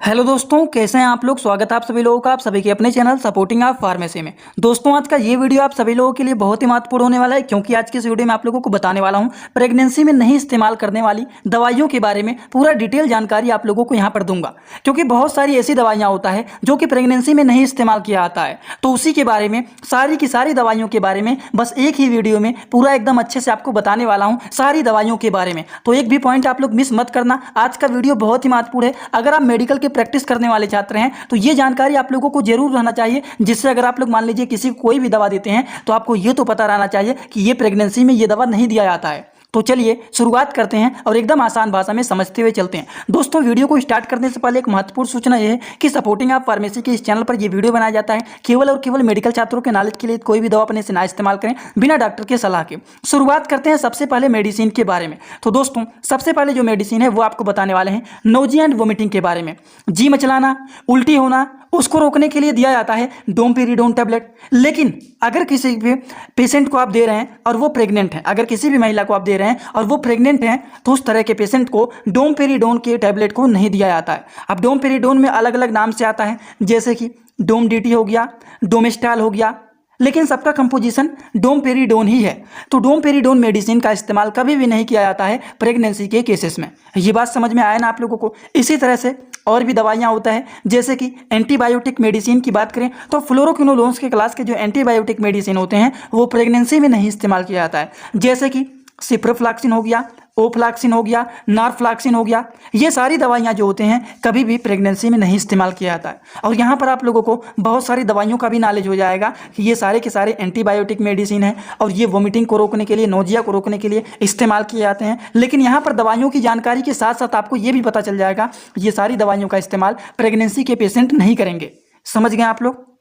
Hello दोस्तों, कैसे हैं आप लोग। स्वागत है आप सभी लोगों का आप सभी के अपने चैनल सपोर्टिंग आप फार्मेसी में। दोस्तों, आज का ये वीडियो आप सभी लोगों के लिए बहुत ही महत्वपूर्ण होने वाला है, क्योंकि आज के इस वीडियो में आप लोगों को बताने वाला हूं प्रेगनेंसी में नहीं इस्तेमाल करने वाली दवाइयों के बारे में पूरा डिटेल जानकारी आप लोगों को यहाँ पर दूंगा। क्योंकि बहुत सारी ऐसी दवाइयाँ होता है जो कि प्रेगनेंसी में नहीं इस्तेमाल किया जाता है, तो उसी के बारे में सारी की सारी दवाइयों के बारे में बस एक ही वीडियो में पूरा एकदम अच्छे से आपको बताने वाला हूँ सारी दवाइयों के बारे में। तो एक भी पॉइंट आप लोग मिस मत करना। आज का वीडियो बहुत ही महत्वपूर्ण है। अगर आप मेडिकल के प्रैक्टिस करने वाले छात्र हैं तो ये जानकारी आप लोगों को जरूर रहना चाहिए, जिससे अगर आप लोग मान लीजिए किसी को कोई भी दवा देते हैं तो आपको ये तो पता रहना चाहिए कि ये प्रेगनेंसी में ये दवा नहीं दिया जाता है। तो चलिए शुरुआत करते हैं और एकदम आसान भाषा में समझते हुए चलते हैं। दोस्तों, वीडियो को स्टार्ट करने से पहले एक महत्वपूर्ण सूचना यह है कि सपोर्टिंग आप फार्मेसी के इस चैनल पर यह वीडियो बनाया जाता है केवल और केवल मेडिकल छात्रों के नॉलेज के लिए। कोई भी दवा अपने से ना इस्तेमाल करें बिना डॉक्टर के सलाह के। शुरुआत करते हैं सबसे पहले मेडिसिन के बारे में। तो दोस्तों, सबसे पहले जो मेडिसिन है वो आपको बताने वाले हैं नोजिया एंड वोमिटिंग के बारे में। जी मचलाना, उल्टी होना, उसको रोकने के लिए दिया जाता है डोमपेरिडोन टैबलेट। लेकिन अगर किसी भी पेशेंट को आप दे रहे हैं और वो प्रेग्नेंट है, अगर किसी भी महिला को आप दे रहे हैं और वो प्रेग्नेंट हैं, तो उस तरह के पेशेंट को डोमपेरिडोन के टैबलेट को नहीं दिया जाता है। अब डोमपेरिडोन में अलग अलग नाम से आता है, जैसे कि डोम डीटी हो गया, डोमेस्टाल हो गया, लेकिन सबका कंपोजिशन डोमपेरिडोन ही है। तो डोमपेरिडोन मेडिसिन का इस्तेमाल कभी भी नहीं किया जाता है प्रेगनेंसी के केसेस में। ये बात समझ में आया ना आप लोगों को। इसी तरह से और भी दवाइयाँ होता है, जैसे कि एंटीबायोटिक मेडिसिन की बात करें तो फ्लोरोक्विनोलोन्स के क्लास के जो एंटीबायोटिक मेडिसिन होते हैं वो प्रेगनेंसी में नहीं इस्तेमाल किया जाता है, जैसे कि सिप्रोफ्लॉक्सिन हो गया, ओफ्लॉक्सिन हो गया, नॉरफ्लॉक्सिन हो गया। ये सारी दवाइयाँ जो होते हैं कभी भी प्रेगनेंसी में नहीं इस्तेमाल किया जाता है। और यहाँ पर आप लोगों को बहुत सारी दवाइयों का भी नॉलेज हो जाएगा कि ये सारे के सारे एंटीबायोटिक मेडिसिन है और ये वोमिटिंग को रोकने के लिए, नोजिया को रोकने के लिए इस्तेमाल किए जाते हैं। लेकिन यहाँ पर दवाइयों की जानकारी के साथ साथ आपको ये भी पता चल जाएगा ये सारी दवाइयों का इस्तेमाल प्रेगनेंसी के पेशेंट नहीं करेंगे। समझ गए आप लोग।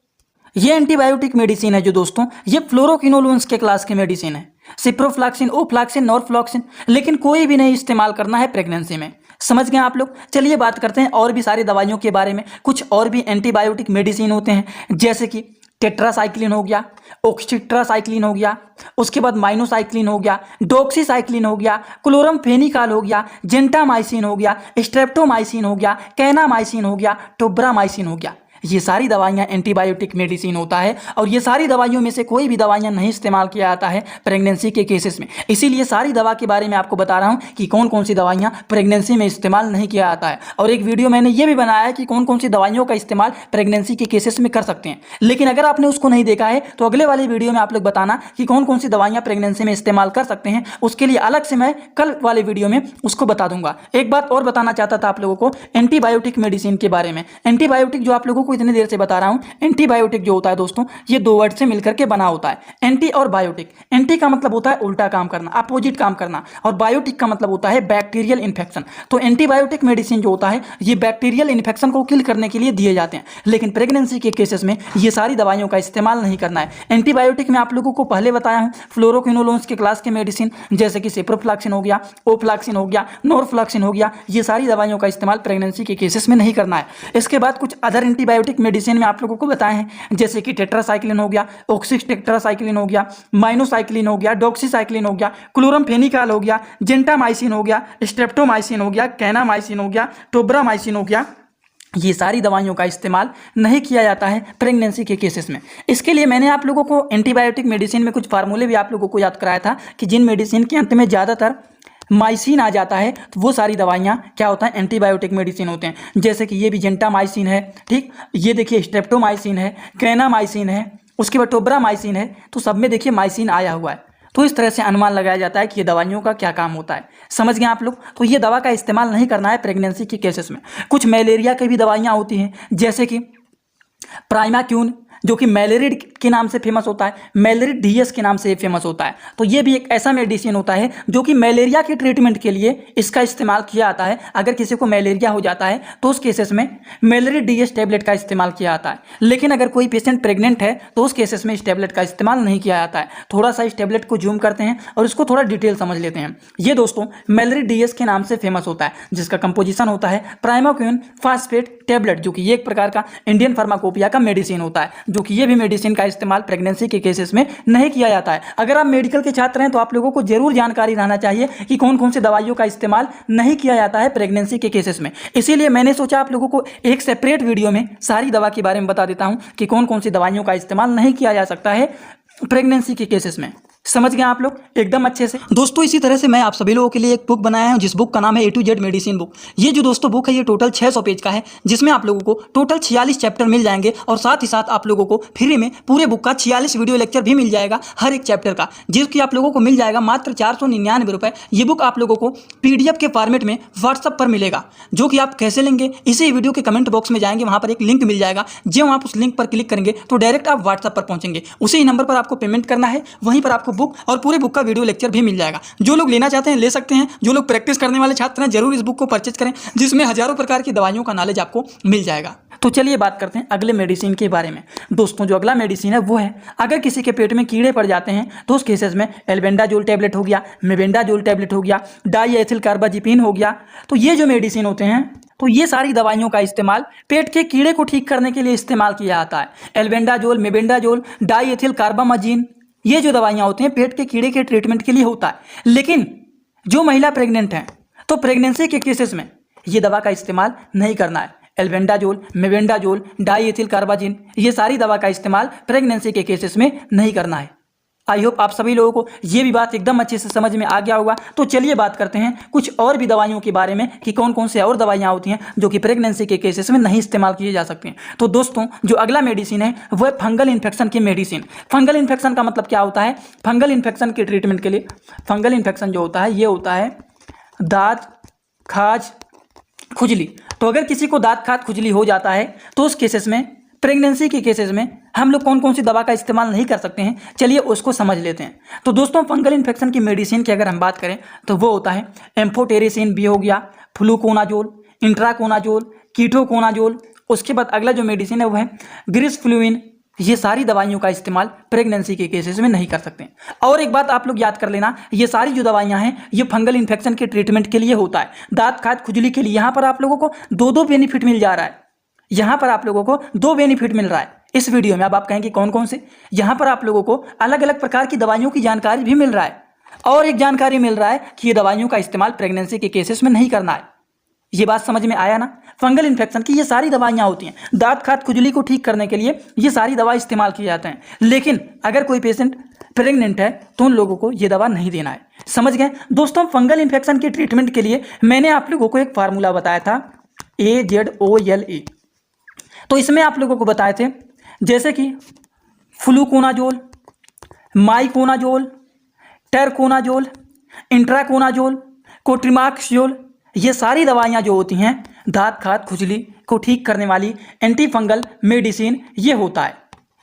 ये एंटीबायोटिक मेडिसिन है जो दोस्तों ये फ्लोरोक्विनोलोन्स के क्लास के मेडिसिन है, सिप्रोफ्लॉक्सिन, ओफ्लॉक्सिन, नॉरफ्लॉक्सिन, लेकिन कोई भी नहीं इस्तेमाल करना है प्रेगनेंसी में। समझ गए आप लोग। चलिए बात करते हैं और भी सारी दवाइयों के बारे में। कुछ और भी एंटीबायोटिक मेडिसिन होते हैं, जैसे कि टेट्रासाइक्लिन हो गया, ऑक्सीट्रासाइक्लिन हो गया, उसके बाद माइनोसाइक्लिन हो गया, डॉक्सीसाइक्लिन हो गया, क्लोरमफेनिकाल हो गया, जेंटामाइसिन हो गया, स्ट्रेप्टोमाइसिन हो गया, कैनामाइसिन हो गया, टोब्रामाइसिन हो गया। ये सारी दवाइयाँ एंटीबायोटिक मेडिसिन होता है और ये सारी दवाइयों में से कोई भी दवाइयाँ नहीं इस्तेमाल किया जाता है प्रेगनेंसी के केसेस में। इसीलिए सारी दवा के बारे में आपको बता रहा हूँ कि कौन कौन सी दवाइयाँ प्रेगनेंसी में इस्तेमाल नहीं किया जाता है। और एक वीडियो मैंने ये भी बनाया है कि कौन कौन सी दवाइयों का इस्तेमाल प्रेगनेंसी के केसेस में कर सकते हैं। लेकिन अगर आपने उसको नहीं देखा है तो अगले वाले वीडियो में आप लोग बताना कि कौन कौन सी दवाइयाँ प्रेगनेंसी में इस्तेमाल कर सकते हैं। उसके लिए अलग से मैं कल वाले वीडियो में उसको बता दूंगा। एक बात और बताना चाहता था आप लोगों को एंटीबायोटिक मेडिसिन के बारे में। एंटीबायोटिक जो आप लोगों को इतनी देर से बता रहा हूँ, एंटीबायोटिक जो होता है दोस्तों ये दो वर्ड से मिलकर के बना होता है, एंटी और बायोटिक। एंटी का मतलब होता है उल्टा काम करना, अपोजिट काम करना, और बायोटिक का मतलब होता है बैक्टीरियल इन्फेक्शन। तो एंटीबायोटिक मेडिसिन जो होता है ये बैक्टीरियल इन्फेक्शन को किल करने के लिए दिए जाते हैं, लेकिन प्रेगनेंसी के केसेस में ये सारी दवाइयों का इस्तेमाल नहीं करना है। एंटीबायोटिक में आप लोगों को पहले बताया हूं फ्लोरोक्विनोलोन्स के क्लास के मेडिसिन, जैसे कि सिप्रोफ्लॉक्सिन हो गया, ओफ्लॉक्सिन हो गया, नॉरफ्लॉक्सिन हो गया। ये सारी दवाइयों का इस्तेमाल प्रेगनेंसी के केसेस में नहीं करना है। इसके बाद कुछ अदर एंटीबायोटिक मेडिसिन में आप लोगों को बताए हैं, जैसे कि टेट्रासाइक्लिन हो गया, ऑक्सीटेट्रासाइक्लिन हो गया, माइनोसाइक्लिन हो गया, डॉक्सीसाइक्लिन हो गया, क्लोरमफेनिकाल हो गया, जेंटामाइसिन हो गया, स्ट्रेप्टोमाइसिन हो गया, कैनामाइसिन हो गया, टोब्रामाइसिन हो गया। ये सारी दवाइयों का इस्तेमाल नहीं किया जाता है प्रेगनेंसी के केसेस में। इसके लिए मैंने आप लोगों को एंटीबायोटिक मेडिसिन में कुछ फार्मूले भी आप लोगों को याद कराया था कि जिन मेडिसिन के अंत में ज़्यादातर माइसिन आ जाता है तो वो सारी दवाइयाँ क्या होता है एंटीबायोटिक मेडिसिन होते हैं। जैसे कि ये भी जेंटामाइसिन है, ठीक, ये देखिए स्ट्रेप्टोमाइसिन है, कैनामाइसिन है, उसके बाद टोब्रामाइसिन है। तो सब में देखिए माइसिन आया हुआ है। तो इस तरह से अनुमान लगाया जाता है कि ये दवाइयों का क्या काम होता है। समझ गए आप लोग। तो ये दवा का इस्तेमाल नहीं करना है प्रेगनेंसी के केसेस में। कुछ मलेरिया की भी दवाइयाँ होती हैं, जैसे कि प्राइमाक्यून जो कि मैलेरिड के नाम से फेमस होता है, मैलेरिड डीएस के नाम से फेमस होता है। तो ये भी एक ऐसा मेडिसिन होता है जो कि मलेरिया के ट्रीटमेंट के लिए इसका इस्तेमाल किया जाता है। अगर किसी को मलेरिया हो जाता है तो उस केसेस में मैलेरिड डीएस टैबलेट का इस्तेमाल किया जाता है। लेकिन अगर कोई पेशेंट प्रेग्नेंट है तो उस केसेस में इस टैबलेट का इस्तेमाल नहीं किया जाता है। थोड़ा सा इस टैबलेट को जूम करते हैं और इसको थोड़ा डिटेल समझ लेते हैं। ये दोस्तों मैलेरिड डीएस के नाम से फेमस होता है, जिसका कंपोजिशन होता है प्राइमाक्यून फास्फेट टैबलेट, जो कि एक प्रकार का इंडियन फार्माकोपिया का मेडिसिन होता है, जो कि ये भी मेडिसिन का इस्तेमाल प्रेगनेंसी के केसेस में नहीं किया जाता है। अगर आप मेडिकल के छात्र हैं तो आप लोगों को जरूर जानकारी रहना चाहिए कि कौन कौन सी दवाइयों का इस्तेमाल नहीं किया जाता है प्रेगनेंसी के केसेस में। इसीलिए मैंने सोचा आप लोगों को एक सेपरेट वीडियो में सारी दवा के बारे में बता देता हूं कि कौन कौन सी दवाइयों का इस्तेमाल नहीं किया जा सकता है प्रेगनेंसी के केसेस में। समझ गए आप लोग एकदम अच्छे से। दोस्तों इसी तरह से मैं आप सभी लोगों के लिए एक बुक बनाया हूं जिस बुक का नाम है A to Z medicine book. ये जो दोस्तों बुक है ये टोटल 600 पेज का है, जिसमें आप लोगों को टोटल 46 चैप्टर मिल जाएंगे और साथ ही साथ आप लोगों को फ्री में पूरे बुक का 46 वीडियो लेक्चर भी मिल जाएगा हर एक चैप्टर का, जिसकी आप लोगों को मिल जाएगा मात्र 499 रुपये। ये बुक आप लोगों को PDF के फॉर्मेट में व्हाट्सअप पर मिलेगा, जो कि आप कैसे लेंगे इसी वीडियो के कमेंट बॉक्स में जाएंगे, वहाँ पर एक लिंक मिल जाएगा। जब आप उस लिंक पर क्लिक करेंगे तो डायरेक्ट आप व्हाट्सअप पर पहुंचेंगे, उसी नंबर पर आपको पेमेंट करना है, वहीं पर आपको बुक और पूरे बुक का वीडियो लेक्चर भी मिल जाएगा। जो लोग लेना चाहते हैं ले सकते हैं, जो लोग प्रैक्टिस करने वाले छात्र हैं जरूर इस बुक को परचेज करें, जिसमें हजारों प्रकार की दवाइयों का नॉलेज आपको मिल जाएगा। तो चलिए बात करते हैं अगले मेडिसिन के बारे में। दोस्तों जो अगला मेडिसिन है वो है, अगर किसी के पेट में कीड़े पड़ जाते हैं तो उस केसेस में एल्बेंडाजोल टैबलेट हो गया, मेबेंडाजोल टैबलेट हो गया, डाईएथिल कार्बाजिपिन हो गया। तो ये जो मेडिसिन होते हैं तो ये सारी दवाइयों का इस्तेमाल पेट के कीड़े को ठीक करने के लिए इस्तेमाल किया जाता है। एल्बेंडाजोल, मेबेंडाजोल, डाईएथिल कार्बामाजिन, ये जो दवाइयाँ होती हैं पेट के कीड़े के ट्रीटमेंट के लिए होता है। लेकिन जो महिला प्रेग्नेंट है तो प्रेगनेंसी के केसेस में ये दवा का इस्तेमाल नहीं करना है। एल्बेंडाजोल, मेबेंडाजोल, डाईएथिल कार्बाजिन, ये सारी दवा का इस्तेमाल प्रेगनेंसी के केसेस में नहीं करना है। आई होप आप सभी लोगों को ये भी बात एकदम अच्छे से समझ में आ गया होगा। तो चलिए बात करते हैं कुछ और भी दवाइयों के बारे में कि कौन कौन से और दवाइयाँ होती हैं जो कि प्रेगनेंसी के केसेस में नहीं इस्तेमाल किए जा सकती हैं। तो दोस्तों जो अगला मेडिसिन है वह फंगल इन्फेक्शन की मेडिसिन। फंगल इन्फेक्शन का मतलब क्या होता है? फंगल इन्फेक्शन के ट्रीटमेंट के लिए, फंगल इन्फेक्शन जो होता है ये होता है दाँत, खाज, खुजली। तो अगर किसी को दाँत, खाज, खुजली हो जाता है तो उस केसेस में, प्रेगनेंसी के केसेस में हम लोग कौन कौन सी दवा का इस्तेमाल नहीं कर सकते हैं, चलिए उसको समझ लेते हैं। तो दोस्तों फंगल इन्फेक्शन की मेडिसिन की अगर हम बात करें तो वो होता है एम्फोटेरिसिन भी हो गया, फ्लूकोनाजोल, इंट्राकोनाजोल, कीटोकोनाजोल। उसके बाद अगला जो मेडिसिन है वो है ग्रिसफ्लुइन। ये सारी दवाइयों का इस्तेमाल प्रेगनेंसी के केसेस में नहीं कर सकते। और एक बात आप लोग याद कर लेना, ये सारी जो दवाइयाँ हैं ये फंगल इन्फेक्शन के ट्रीटमेंट के लिए होता है। दाँत, खाज, खुजली के लिए यहाँ पर आप लोगों को दो बेनिफिट मिल जा रहा है। यहाँ पर आप लोगों को 2 बेनिफिट मिल रहा है इस वीडियो में। अब आप कहेंगे कौन कौन से? यहाँ पर आप लोगों को अलग अलग प्रकार की दवाइयों की जानकारी भी मिल रहा है, और एक जानकारी मिल रहा है कि ये दवाइयों का इस्तेमाल प्रेगनेंसी के केसेस में नहीं करना है। ये बात समझ में आया ना? फंगल इन्फेक्शन की ये सारी दवाइयाँ होती हैं, दाँत, खाज, खुजली को ठीक करने के लिए ये सारी दवा इस्तेमाल किए जाते हैं। लेकिन अगर कोई पेशेंट प्रेग्नेंट है तो उन लोगों को ये दवा नहीं देना है। समझ गए दोस्तों? फंगल इन्फेक्शन के ट्रीटमेंट के लिए मैंने आप लोगों को एक फार्मूला बताया था AZOLE। तो इसमें आप लोगों को बताए थे जैसे कि फ्लूकोनाजोल, माइकोनाजोल, टेरकोनाजोल, इंट्राकोनाजोल, कोट्रिमाक्सजोल, ये सारी दवाइयाँ जो होती हैं दाँत, खाज, खुजली को ठीक करने वाली एंटी फंगल मेडिसिन ये होता है।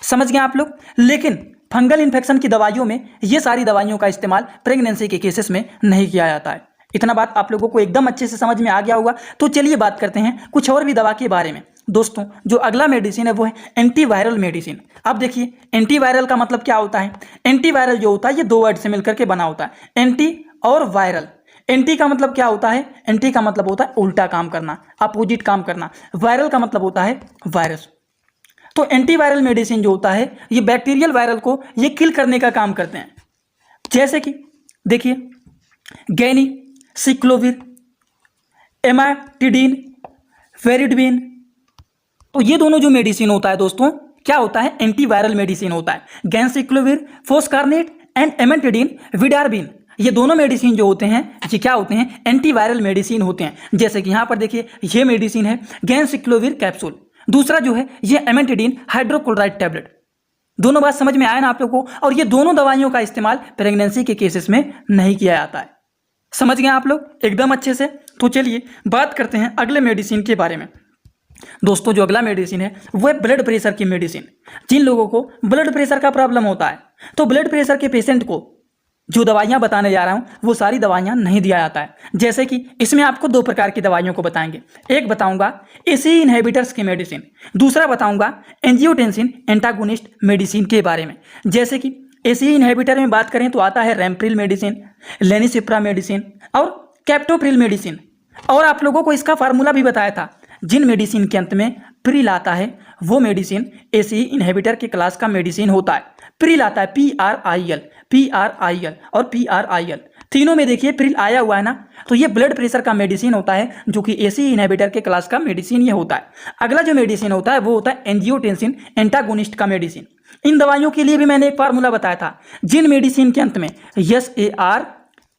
समझ गए आप लोग? लेकिन फंगल इन्फेक्शन की दवाइयों में ये सारी दवाइयों का इस्तेमाल प्रेगनेंसी के केसेस में नहीं किया जाता है। इतना बात आप लोगों को एकदम अच्छे से समझ में आ गया होगा। तो चलिए बात करते हैं कुछ और भी दवा के बारे में। दोस्तों जो अगला मेडिसिन है वो है एंटीवायरल मेडिसिन। अब देखिए एंटीवायरल का मतलब क्या होता है? एंटीवायरल जो होता है ये 2 वर्ड से मिलकर के बना होता है, एंटी और वायरल। एंटी का मतलब क्या होता है? एंटी का मतलब होता है उल्टा काम करना, अपोजिट काम करना। वायरल का मतलब होता है वायरस। तो एंटीवायरल मेडिसिन जो होता है ये बैक्टीरियल वायरल को ये किल करने का काम करते हैं। जैसे कि देखिए गैनी, सिक्लोविर, एमाटिडीन, फेरिडबिन। तो ये दोनों जो मेडिसिन होता है दोस्तों क्या होता है? एंटीवायरल मेडिसिन होता है। गैनसिक्लोविर, फोस्कारनेट एंड एमेटिडीन, विडारबिन, ये दोनों मेडिसिन जो होते हैं ये क्या होते हैं? एंटीवायरल मेडिसिन होते हैं। जैसे कि यहाँ पर देखिए ये मेडिसिन है गैनसिक्लोविर कैप्सूल, दूसरा जो है ये एमेटिडीन हाइड्रोक्लोराइड टैबलेट। दोनों बात समझ में आया ना आप लोगों को? और ये दोनों दवाइयों का इस्तेमाल प्रेगनेंसी के केसेस में नहीं किया जाता है। समझ गए आप लोग एकदम अच्छे से? तो चलिए बात करते हैं अगले मेडिसिन के बारे में। दोस्तों जो अगला मेडिसिन है वो है ब्लड प्रेशर की मेडिसिन। जिन लोगों को ब्लड प्रेशर का प्रॉब्लम होता है तो ब्लड प्रेशर के पेशेंट को जो दवाइयाँ बताने जा रहा हूँ वो सारी दवाइयाँ नहीं दिया जाता है। जैसे कि इसमें आपको 2 प्रकार की दवाइयों को बताएंगे। एक बताऊंगा एसी इनहिबिटर्स की मेडिसिन, दूसरा बताऊंगा एंजियोटेंसिन एंटागोनिस्ट मेडिसिन के बारे में। जैसे कि एसी इनहिबिटर में बात करें तो आता है रैमप्रिल मेडिसिन, लेनिसिप्रा मेडिसिन और कैप्टोप्रिल मेडिसिन। और आप लोगों को इसका फार्मूला भी बताया था, जिन मेडिसिन के अंत में प्रिल आता है वो मेडिसिन एसी इनहिबिटर के क्लास का मेडिसिन होता है। प्रिल आता है PRIL और PRIL, तीनों में देखिए प्रिल आया हुआ है ना, तो ये ब्लड प्रेशर का मेडिसिन होता है जो कि एसी इनहिबिटर के क्लास का मेडिसिन ये होता है। अगला जो मेडिसिन होता है वो होता है एंजियोटेंसिन एंटागोनिस्ट का मेडिसिन। इन दवाइयों के लिए भी मैंने एक फार्मूला बताया था, जिन मेडिसिन के अंत में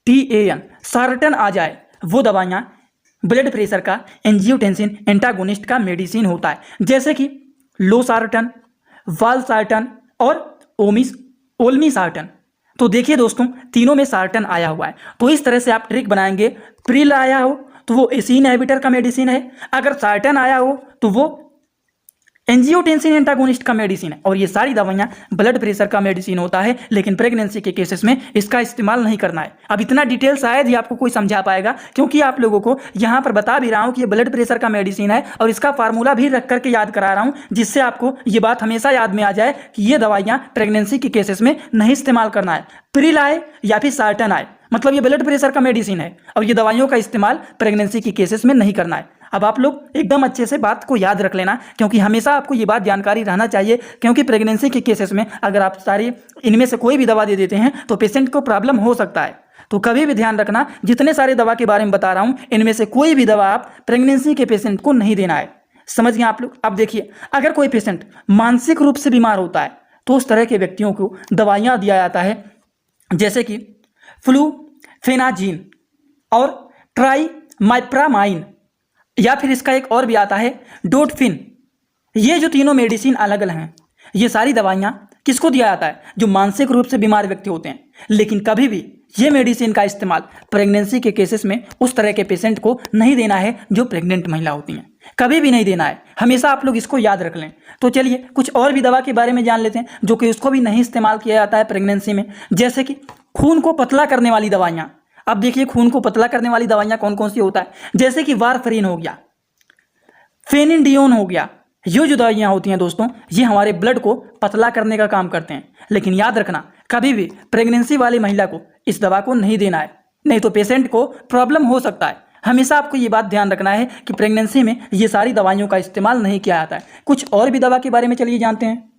SARTAN सार्टन आ जाए वो दवाइयाँ ब्लड प्रेशर का एंजियोटेंसिन एंटागोनिस्ट का मेडिसिन होता है, जैसे कि लोसार्टन, वालसार्टन और ओल्मीसार्टन। तो देखिए दोस्तों, तीनों में सार्टन आया हुआ है, तो इस तरह से आप ट्रिक बनाएंगे। प्रिल आया हो तो वो एसी इनहिबिटर का मेडिसिन है, अगर सार्टन आया हो तो वो एंजियोटेंसिन एंटागोनिस्ट का मेडिसिन है, और ये सारी दवाइयाँ ब्लड प्रेशर का मेडिसिन होता है, लेकिन प्रेगनेंसी के केसेस में इसका इस्तेमाल नहीं करना है। अब इतना डिटेल शायद ही आपको कोई समझा पाएगा, क्योंकि आप लोगों को यहाँ पर बता भी रहा हूँ कि ये ब्लड प्रेशर का मेडिसिन है, और इसका फार्मूला भी रख करके याद करा रहा हूँ, जिससे आपको ये बात हमेशा याद में आ जाए कि ये दवाइयाँ प्रेगनेंसी के केसेस में नहीं इस्तेमाल करना है। प्रिल आए या फिर सार्टन आए, मतलब ये ब्लड प्रेशर का मेडिसिन है, और ये दवाइयों का इस्तेमाल प्रेगनेंसी के केसेस में नहीं करना है। अब आप लोग एकदम अच्छे से बात को याद रख लेना, क्योंकि हमेशा आपको ये बात जानकारी रहना चाहिए, क्योंकि प्रेगनेंसी के केसेस में अगर आप सारी इनमें से कोई भी दवा दे देते हैं तो पेशेंट को प्रॉब्लम हो सकता है। तो कभी भी ध्यान रखना, जितने सारे दवा के बारे में बता रहा हूँ इनमें से कोई भी दवा आप प्रेगनेंसी के पेशेंट को नहीं देना है। समझ गए आप लोग? अब देखिए, अगर कोई पेशेंट मानसिक रूप से बीमार होता है तो उस तरह के व्यक्तियों को दवाइयाँ दिया जाता है, जैसे कि फ्लूफेनाजीन और ट्राइमाइप्रामाइन, या फिर इसका एक और भी आता है डोटफिन। ये जो तीनों मेडिसिन अलग अलग हैं, ये सारी दवाइयाँ किसको दिया जाता है? जो मानसिक रूप से बीमार व्यक्ति होते हैं। लेकिन कभी भी ये मेडिसिन का इस्तेमाल प्रेगनेंसी के केसेस में उस तरह के पेशेंट को नहीं देना है जो प्रेग्नेंट महिला होती हैं, कभी भी नहीं देना है। हमेशा आप लोग इसको याद रख लें। तो चलिए कुछ और भी दवा के बारे में जान लेते हैं जो कि उसको भी नहीं इस्तेमाल किया जाता है प्रेगनेंसी में, जैसे कि खून को पतला करने वाली दवाइयाँ। अब देखिए, खून को पतला करने वाली दवाइयाँ कौन कौन सी होता है, जैसे कि वारफरीन हो गया, फेनिडियोन हो गया। ये जो दवाइयाँ होती हैं दोस्तों, ये हमारे ब्लड को पतला करने का काम करते हैं। लेकिन याद रखना, कभी भी प्रेगनेंसी वाली महिला को इस दवा को नहीं देना है, नहीं तो पेशेंट को प्रॉब्लम हो सकता है। हमेशा आपको ये बात ध्यान रखना है कि प्रेगनेंसी में ये सारी दवाइयों का इस्तेमाल नहीं किया जाता है। कुछ और भी दवा के बारे में चलिए जानते हैं।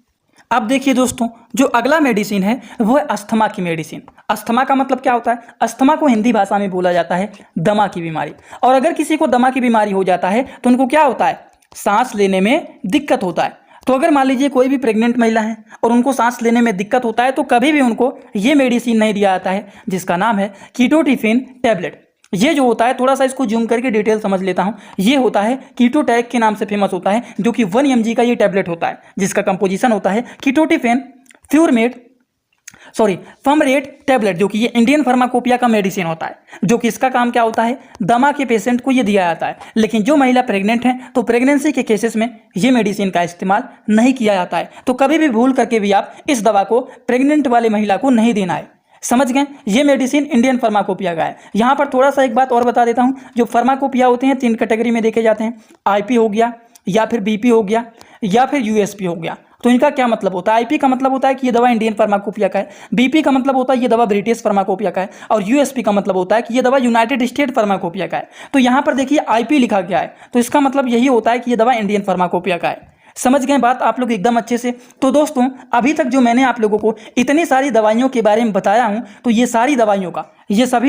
अब देखिए दोस्तों, जो अगला मेडिसिन है वो है अस्थमा की मेडिसिन। अस्थमा का मतलब क्या होता है? अस्थमा को हिंदी भाषा में बोला जाता है दमा की बीमारी। और अगर किसी को दमा की बीमारी हो जाता है तो उनको क्या होता है? सांस लेने में दिक्कत होता है। तो अगर मान लीजिए कोई भी प्रेग्नेंट महिला है और उनको सांस लेने में दिक्कत होता है, तो कभी भी उनको ये मेडिसिन नहीं दिया जाता है, जिसका नाम है कीटोटिफिन टैबलेट। ये जो होता है, थोड़ा सा इसको जूम करके डिटेल समझ लेता हूँ। ये होता है कीटोटैक के नाम से फेमस होता है, जो कि 1 mg का ये टैबलेट होता है, जिसका कंपोजिशन होता है कीटोटिफिन फमरेट टैबलेट, जो कि ये इंडियन फार्माकोपिया का मेडिसिन होता है, जो कि इसका काम क्या होता है? दमा के पेशेंट को ये दिया जाता है। लेकिन जो महिला प्रेग्नेंट है तो प्रेगनेंसी के केसेस में ये मेडिसिन का इस्तेमाल नहीं किया जाता है। तो कभी भी भूल करके भी आप इस दवा को प्रेग्नेंट वाले महिला को नहीं देना है। समझ गए? ये मेडिसिन इंडियन फार्माकोपिया का है। यहाँ पर थोड़ा सा एक बात और बता देता हूँ, जो फार्माकोपिया होते हैं 3 कैटेगरी में देखे जाते हैं, IP हो गया, या फिर BP हो गया, या फिर USP हो गया। तो इनका क्या मतलब होता है? IP का मतलब होता है कि ये दवा इंडियन फार्माकोपिया का है, BP का मतलब होता है ये दवा ब्रिटिश फार्माकोपिया का है, और USP का मतलब होता है कि ये दवा यूनाइटेड स्टेट फार्माकोपिया का है। तो यहाँ पर देखिए IP लिखा गया है, तो इसका मतलब यही होता है कि ये दवा इंडियन फार्माकोपिया का है। समझ गए बात आप लोग एकदम अच्छे से? तो दोस्तों, अभी तक जो मैंने आप लोगों को इतनी सारी दवाइयों के बारे में बताया हूं, तो ये सभी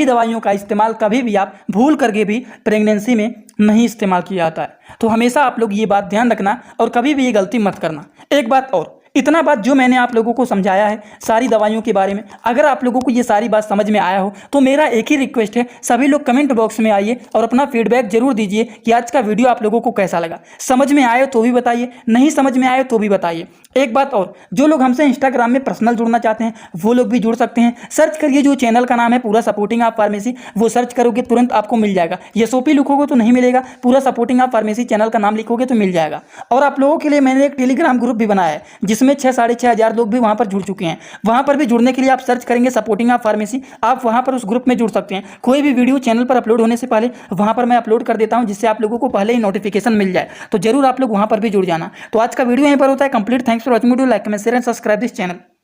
दवाइयों का इस्तेमाल कभी भी आप भूल करके भी प्रेगनेंसी में नहीं इस्तेमाल किया जाता है। तो हमेशा आप लोग ये बात ध्यान रखना और कभी भी ये गलती मत करना। एक बात और, इतना बात जो मैंने आप लोगों को समझाया है सारी दवाइयों के बारे में, अगर आप लोगों को ये सारी बात समझ में आया हो तो मेरा एक ही रिक्वेस्ट है, सभी लोग कमेंट बॉक्स में आइए और अपना फीडबैक जरूर दीजिए कि आज का वीडियो आप लोगों को कैसा लगा। समझ में आए तो भी बताइए, नहीं समझ में आए तो भी बताइए। एक बात और, जो लोग हमसे इंस्टाग्राम में पर्सनल जुड़ना चाहते हैं वो लोग भी जुड़ सकते हैं। सर्च करिए, जो चैनल का नाम है पूरा सपोर्टिंग ऑफ फार्मेसी, वो सर्च करोगे तुरंत आपको मिल जाएगा। SOP लिखोगे तो नहीं मिलेगा, पूरा सपोर्टिंग ऑफ फार्मेसी चैनल का नाम लिखोगे तो मिल जाएगा। और आप लोगों के लिए मैंने एक टेलीग्राम ग्रुप भी बनाया है, जिसमें 6-6.5 लोग भी वहां पर जुड़ चुके हैं। वहां पर भी जुड़ने के लिए आप सर्च करेंगे सपोर्टिंग ऑफ फार्मेसी, आप वहां पर उस ग्रुप में जुड़ सकते हैं। कोई भी वीडियो चैनल पर अपलोड होने से पहले वहां पर मैं अपलोड कर देता हूं, जिससे आप लोगों को पहले ही नोटिफिकेशन मिल जाए। तो जरूर आप लोग वहां पर भी जुड़ जाना। तो आज का वीडियो यहीं पर होता है complete. Thanks for watching video, like comment share and subscribe this channel.